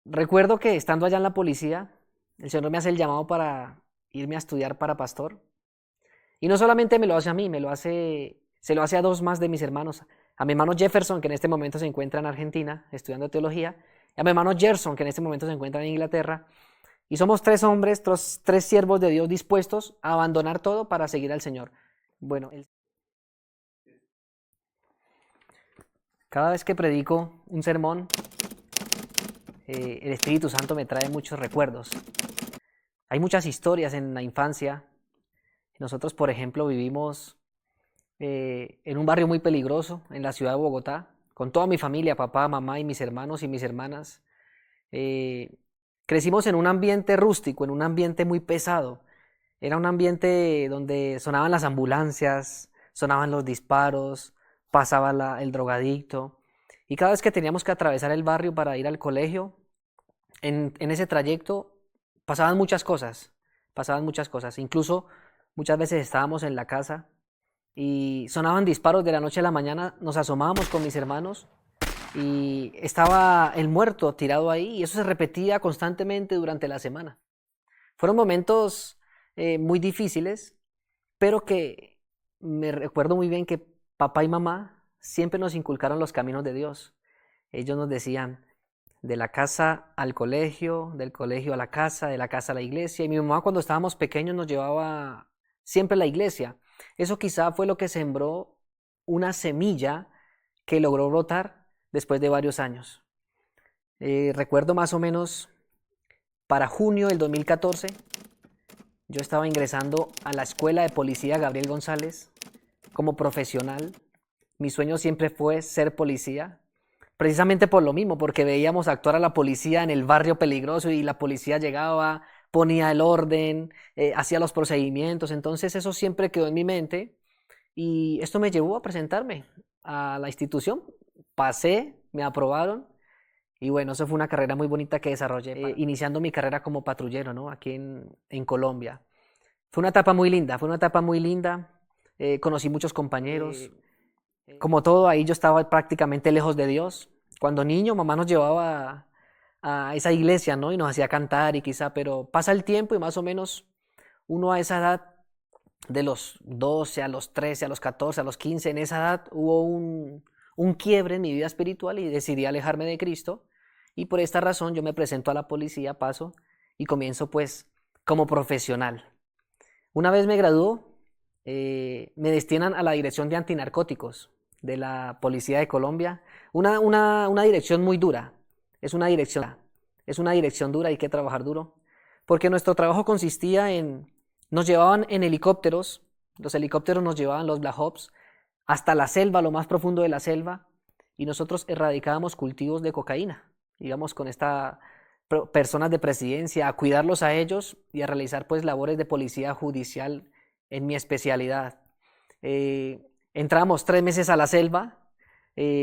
Recuerdo que estando allá en la policía, el Señor me hace el llamado para irme a estudiar para pastor. Y no solamente me lo hace a mí, se lo hace a dos más de mis hermanos. A mi hermano Jefferson, que en este momento se encuentra en Argentina estudiando teología, y a mi hermano Gerson, que en este momento se encuentra en Inglaterra. Y somos tres hombres, tres siervos de Dios dispuestos a abandonar todo para seguir al Señor. Bueno, cada vez que predico un sermón, el Espíritu Santo me trae muchos recuerdos. Hay muchas historias en la infancia. Nosotros, por ejemplo, vivimos en un barrio muy peligroso en la ciudad de Bogotá, con toda mi familia, papá, mamá y mis hermanos y mis hermanas. Eh, Crecimos en un ambiente rústico, en un ambiente muy pesado. Era un ambiente donde sonaban las ambulancias, sonaban los disparos, pasaba el drogadicto. Y cada vez que teníamos que atravesar el barrio para ir al colegio, en ese trayecto pasaban muchas cosas, pasaban muchas cosas. Incluso muchas veces estábamos en la casa y sonaban disparos de la noche a la mañana, nos asomábamos con mis hermanos y estaba el muerto tirado ahí y eso se repetía constantemente durante la semana. Fueron momentos muy difíciles, pero que me recuerdo muy bien que papá y mamá siempre nos inculcaron los caminos de Dios. Ellos nos decían, de la casa al colegio, del colegio a la casa, de la casa a la iglesia. Y mi mamá cuando estábamos pequeños nos llevaba siempre a la iglesia. Eso quizá fue lo que sembró una semilla que logró brotar después de varios años. Recuerdo más o menos para junio del 2014, yo estaba ingresando a la escuela de policía Gabriel González como profesional. Mi sueño siempre fue ser policía, precisamente por lo mismo, porque veíamos actuar a la policía en el barrio peligroso y la policía llegaba, ponía el orden, hacía los procedimientos, entonces eso siempre quedó en mi mente y esto me llevó a presentarme a la institución. Pasé, me aprobaron y bueno, eso fue una carrera muy bonita que desarrollé, iniciando mi carrera como patrullero, ¿no? Aquí en Colombia. Fue una etapa muy linda, fue una etapa muy linda. Conocí muchos compañeros. Como todo, ahí yo estaba prácticamente lejos de Dios. Cuando niño, mamá nos llevaba a esa iglesia, ¿no? Y nos hacía cantar y quizá, pero pasa el tiempo y más o menos uno a esa edad, de los 12 a los 13, a los 14, a los 15, en esa edad hubo un quiebre en mi vida espiritual y decidí alejarme de Cristo. Y por esta razón yo me presento a la policía, paso y comienzo pues como profesional. Una vez me graduó, me destinan a la dirección de antinarcóticos de la Policía de Colombia. Una dirección muy dura. Es una dirección dura, hay que trabajar duro. Porque nuestro trabajo consistía en, nos llevaban en helicópteros, los helicópteros nos llevaban los Black Ops hasta la selva, lo más profundo de la selva, y nosotros erradicábamos cultivos de cocaína, digamos, con esta personas de presidencia, a cuidarlos a ellos y a realizar pues labores de policía judicial en mi especialidad. Entramos 3 meses a la selva,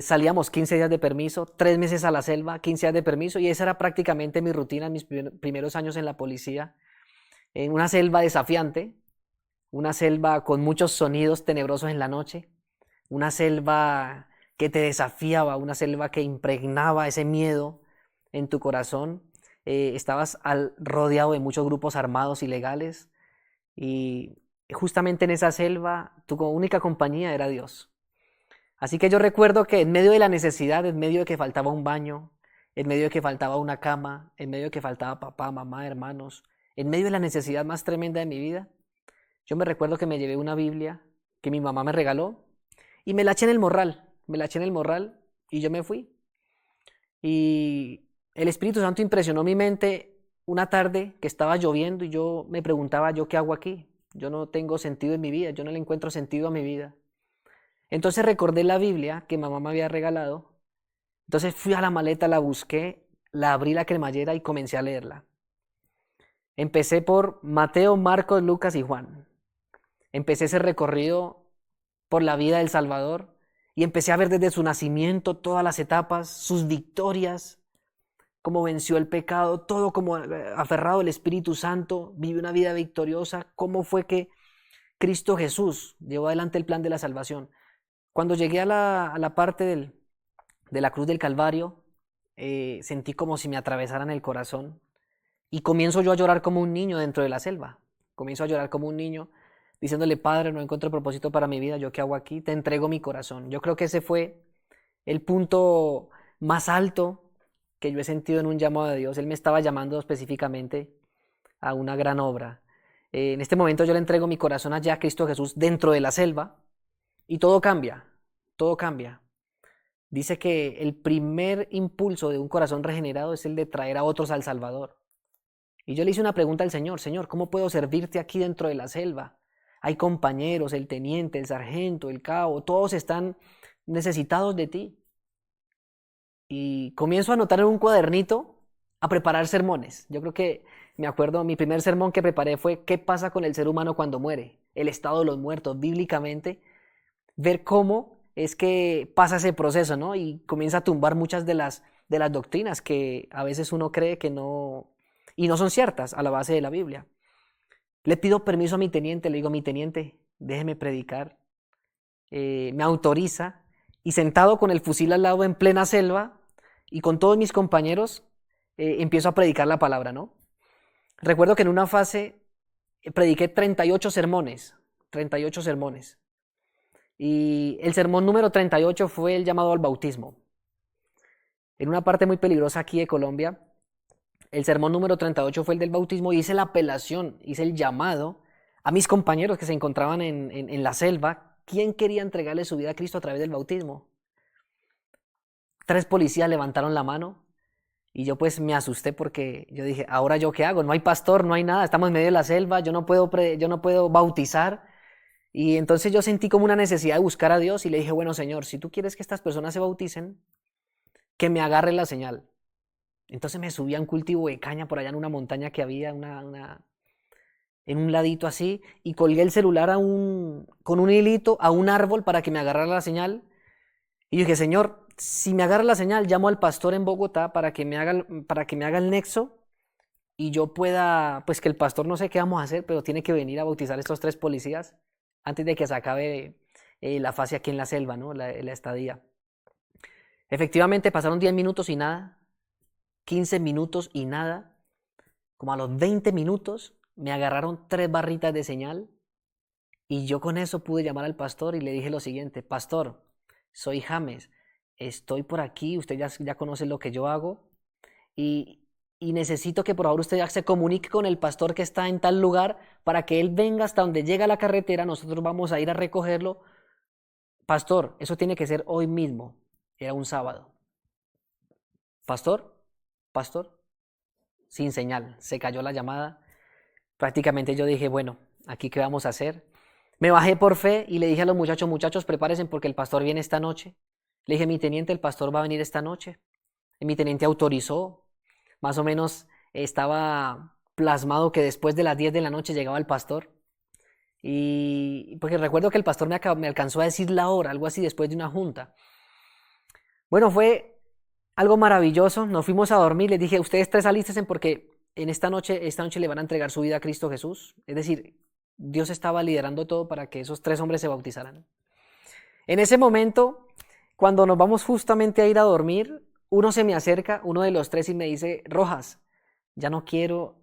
salíamos 15 días de permiso, 3 meses a la selva, 15 días de permiso, y esa era prácticamente mi rutina en mis primeros años en la policía. En una selva desafiante, una selva con muchos sonidos tenebrosos en la noche, una selva que te desafiaba, una selva que impregnaba ese miedo en tu corazón. Estabas rodeado de muchos grupos armados ilegales y justamente en esa selva tu única compañía era Dios. Así que yo recuerdo que en medio de la necesidad, en medio de que faltaba un baño, en medio de que faltaba una cama, en medio de que faltaba papá, mamá, hermanos, en medio de la necesidad más tremenda de mi vida, yo me recuerdo que me llevé una Biblia que mi mamá me regaló y me la eché en el morral, me la eché en el morral y yo me fui. Y el Espíritu Santo impresionó mi mente una tarde que estaba lloviendo y yo me preguntaba, ¿yo qué hago aquí? Yo no tengo sentido en mi vida, yo no le encuentro sentido a mi vida. Entonces recordé la Biblia que mamá me había regalado. Entonces fui a la maleta, la busqué, la abrí la cremallera y comencé a leerla. Empecé por Mateo, Marcos, Lucas y Juan. Empecé ese recorrido por la vida del Salvador y empecé a ver desde su nacimiento todas las etapas, sus victorias, cómo venció el pecado, todo como aferrado al Espíritu Santo, vivió una vida victoriosa, cómo fue que Cristo Jesús llevó adelante el plan de la salvación. Cuando llegué a la parte de la cruz del Calvario, sentí como si me atravesaran el corazón y comienzo yo a llorar como un niño dentro de la selva. Comienzo a llorar como un niño diciéndole, Padre, no encuentro propósito para mi vida, ¿yo qué hago aquí? Te entrego mi corazón. Yo creo que ese fue el punto más alto que yo he sentido en un llamado de Dios. Él me estaba llamando específicamente a una gran obra. En este momento yo le entrego mi corazón allá a Cristo Jesús dentro de la selva y todo cambia, todo cambia. Dice que el primer impulso de un corazón regenerado es el de traer a otros al Salvador. Y yo le hice una pregunta al Señor, Señor, ¿cómo puedo servirte aquí dentro de la selva? Hay compañeros, el teniente, el sargento, el cabo, todos están necesitados de ti. Y comienzo a anotar en un cuadernito a preparar sermones. Yo creo que me acuerdo, mi primer sermón que preparé fue ¿qué pasa con el ser humano cuando muere? El estado de los muertos, bíblicamente, ver cómo es que pasa ese proceso, ¿no? Y comienza a tumbar muchas de las doctrinas que a veces uno cree que no, y no son ciertas a la base de la Biblia. Le pido permiso a mi teniente, le digo, mi teniente, déjeme predicar. Me autoriza y sentado con el fusil al lado en plena selva y con todos mis compañeros, empiezo a predicar la palabra, ¿no? Recuerdo que en una fase prediqué 38 sermones, 38 sermones. Y el sermón número 38 fue el llamado al bautismo. En una parte muy peligrosa aquí de Colombia, el sermón número 38 fue el del bautismo y hice la apelación, hice el llamado a mis compañeros que se encontraban en la selva. ¿Quién quería entregarle su vida a Cristo a través del bautismo? 3 policías levantaron la mano y yo pues me asusté porque yo dije, ¿ahora yo qué hago? No hay pastor, no hay nada, estamos en medio de la selva, yo no puedo bautizar. Y entonces yo sentí como una necesidad de buscar a Dios y le dije, bueno, Señor, si tú quieres que estas personas se bauticen, que me agarre la señal. Entonces me subí a un cultivo de caña por allá en una montaña que había, en un ladito así, y colgué el celular con un hilito a un árbol para que me agarrara la señal. Y yo dije, Señor, si me agarra la señal, llamo al pastor en Bogotá para que me haga el nexo y yo pueda, pues que el pastor no sé qué vamos a hacer, pero tiene que venir a bautizar a estos 3 policías antes de que se acabe la fase aquí en la selva, ¿no? La estadía. Efectivamente pasaron 10 minutos y nada, 15 minutos y nada. Como a los 20 minutos me agarraron 3 barritas de señal y yo con eso pude llamar al pastor y le dije lo siguiente, pastor, soy James, estoy por aquí, usted ya conoce lo que yo hago y, y necesito que por favor usted ya se comunique con el pastor que está en tal lugar para que él venga hasta donde llega la carretera, nosotros vamos a ir a recogerlo. Pastor, eso tiene que ser hoy mismo, era un sábado. Pastor, pastor, sin señal, se cayó la llamada. Prácticamente yo dije, bueno, aquí qué vamos a hacer. Me bajé por fe y le dije a los muchachos, muchachos, prepárense porque el pastor viene esta noche. Le dije, mi teniente, el pastor va a venir esta noche. Y mi teniente autorizó, más o menos estaba plasmado que después de las 10 de la noche llegaba el pastor. Y porque recuerdo que el pastor me alcanzó a decir la hora, algo así, después de una junta. Bueno, fue algo maravilloso. Nos fuimos a dormir. Les dije, ustedes 3 alístense porque esta noche le van a entregar su vida a Cristo Jesús. Es decir, Dios estaba liderando todo para que esos 3 hombres se bautizaran. En ese momento, cuando nos vamos justamente a ir a dormir, uno se me acerca, uno de los 3, y me dice, Rojas, ya no quiero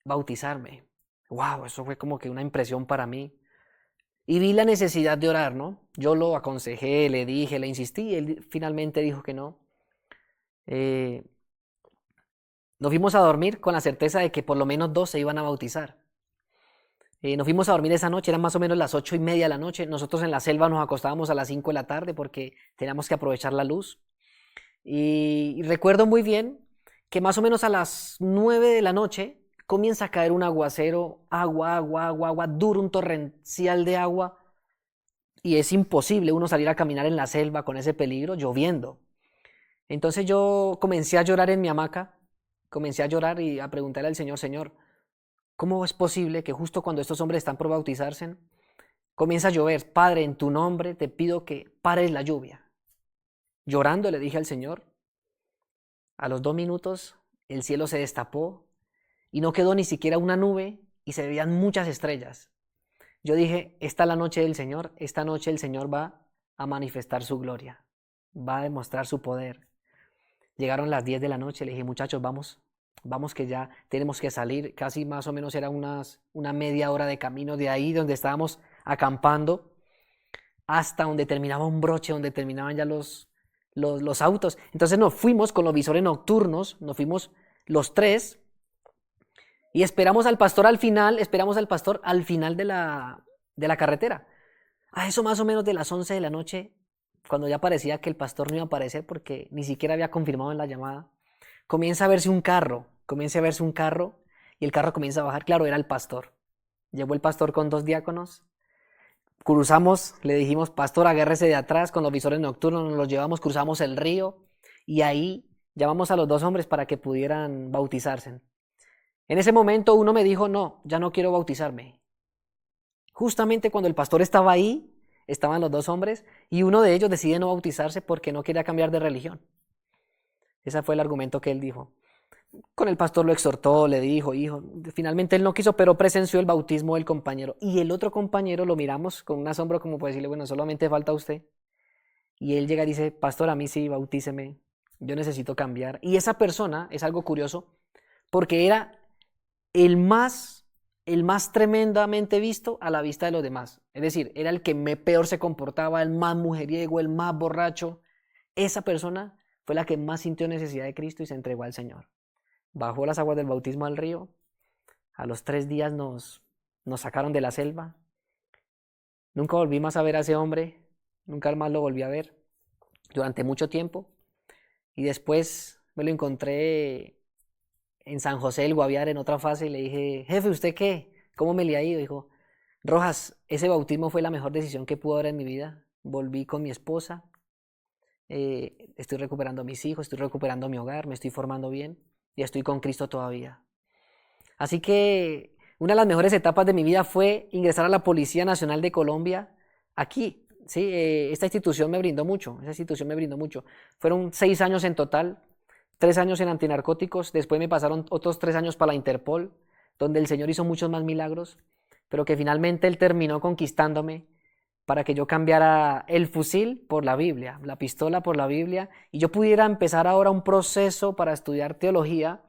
bautizarme. Wow, eso fue como que una impresión para mí. Y vi la necesidad de orar, ¿no? Yo lo aconsejé, le dije, le insistí, y él finalmente dijo que no. Nos fuimos a dormir con la certeza de que por lo menos 2 se iban a bautizar. Nos fuimos a dormir esa noche, eran más o menos las 8:30 de la noche. Nosotros en la selva nos acostábamos a las 5 de la tarde porque teníamos que aprovechar la luz. Y recuerdo muy bien que más o menos a las 9 de la noche comienza a caer un aguacero, agua, duro, un torrencial de agua. Y es imposible uno salir a caminar en la selva con ese peligro, lloviendo. Entonces yo comencé a llorar en mi hamaca, comencé a llorar y a preguntarle al Señor, Señor, ¿cómo es posible que justo cuando estos hombres están por bautizarse, comienza a llover? Padre, en tu nombre te pido que pares la lluvia. Llorando le dije al Señor, a los 2 minutos el cielo se destapó y no quedó ni siquiera una nube y se veían muchas estrellas. Yo dije, esta es la noche del Señor, esta noche el Señor va a manifestar su gloria, va a demostrar su poder. Llegaron las 10 de la noche, le dije, muchachos, vamos que ya tenemos que salir. Casi más o menos era una media hora de camino de ahí donde estábamos acampando hasta donde terminaba un broche, donde terminaban ya los autos. Entonces nos fuimos con los visores nocturnos, nos fuimos los tres y esperamos al pastor al final de la carretera. A eso más o menos de las 11 de la noche, cuando ya parecía que el pastor no iba a aparecer porque ni siquiera había confirmado en la llamada, comienza a verse un carro y el carro comienza a bajar. Claro, era el pastor. Llegó el pastor con 2 diáconos. Cruzamos, le dijimos, pastor, agárrese de atrás con los visores nocturnos, nos los llevamos, cruzamos el río y ahí llamamos a los 2 hombres para que pudieran bautizarse. En ese momento uno me dijo, no, ya no quiero bautizarme. Justamente cuando el pastor estaba ahí, estaban los 2 hombres y uno de ellos decide no bautizarse porque no quería cambiar de religión. Ese fue el argumento que él dijo. Con el pastor lo exhortó, le dijo, hijo, finalmente él no quiso, pero presenció el bautismo del compañero. Y el otro compañero lo miramos con un asombro como para decirle, bueno, solamente falta usted. Y él llega y dice, pastor, a mí sí, bautíceme, yo necesito cambiar. Y esa persona es algo curioso, porque era el más tremendamente visto a la vista de los demás. Es decir, era el que peor se comportaba, el más mujeriego, el más borracho. Esa persona fue la que más sintió necesidad de Cristo y se entregó al Señor. Bajó las aguas del bautismo al río. A los 3 días nos sacaron de la selva. Nunca volví más a ver a ese hombre. Nunca más lo volví a ver durante mucho tiempo. Y después me lo encontré en San José del Guaviare en otra fase y le dije, jefe, ¿usted qué? ¿Cómo me le ha ido? Dijo, Rojas, ese bautismo fue la mejor decisión que pude haber en mi vida. Volví con mi esposa. Estoy recuperando a mis hijos, estoy recuperando mi hogar, me estoy formando bien y estoy con Cristo todavía. Así que una de las mejores etapas de mi vida fue ingresar a la Policía Nacional de Colombia aquí. ¿Sí? Esta institución me brindó mucho, Fueron 6 años en total, 3 años en antinarcóticos, después me pasaron otros 3 años para la Interpol, donde el Señor hizo muchos más milagros, pero que finalmente Él terminó conquistándome para que yo cambiara el fusil por la Biblia, la pistola por la Biblia, y yo pudiera empezar ahora un proceso para estudiar teología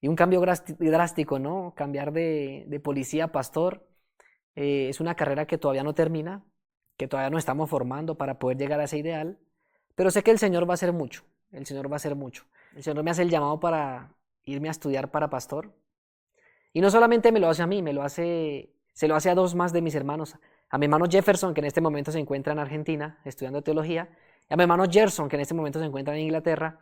y un cambio drástico, ¿no? Cambiar de policía a pastor. Es una carrera que todavía no termina, que todavía nos estamos formando para poder llegar a ese ideal, pero sé que el Señor va a hacer mucho, el Señor va a hacer mucho. El Señor me hace el llamado para irme a estudiar para pastor, y no solamente me lo hace a mí, se lo hace a 2 más de mis hermanos, a mi hermano Jefferson, que en este momento se encuentra en Argentina estudiando teología, y a mi hermano Gerson, que en este momento se encuentra en Inglaterra,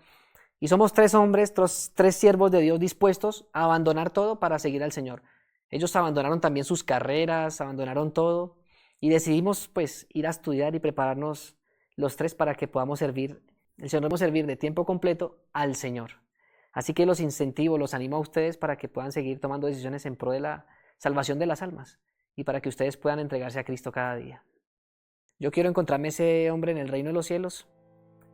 y somos 3 hombres, 3 siervos de Dios dispuestos a abandonar todo para seguir al Señor. Ellos abandonaron también sus carreras, abandonaron todo, y decidimos pues ir a estudiar y prepararnos los 3 para que podamos servir, el Señor nos va a servir de tiempo completo al Señor. Así que los incentivo, los animo a ustedes para que puedan seguir tomando decisiones en pro de la salvación de las almas y para que ustedes puedan entregarse a Cristo cada día. Yo quiero encontrarme ese hombre en el reino de los cielos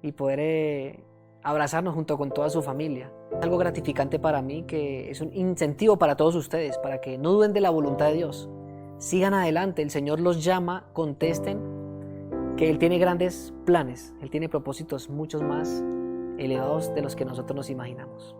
y poder abrazarnos junto con toda su familia. Es algo gratificante para mí, que es un incentivo para todos ustedes, para que no duden de la voluntad de Dios. Sigan adelante, el Señor los llama, contesten, que Él tiene grandes planes, Él tiene propósitos muchos más elevados de los que nosotros nos imaginamos.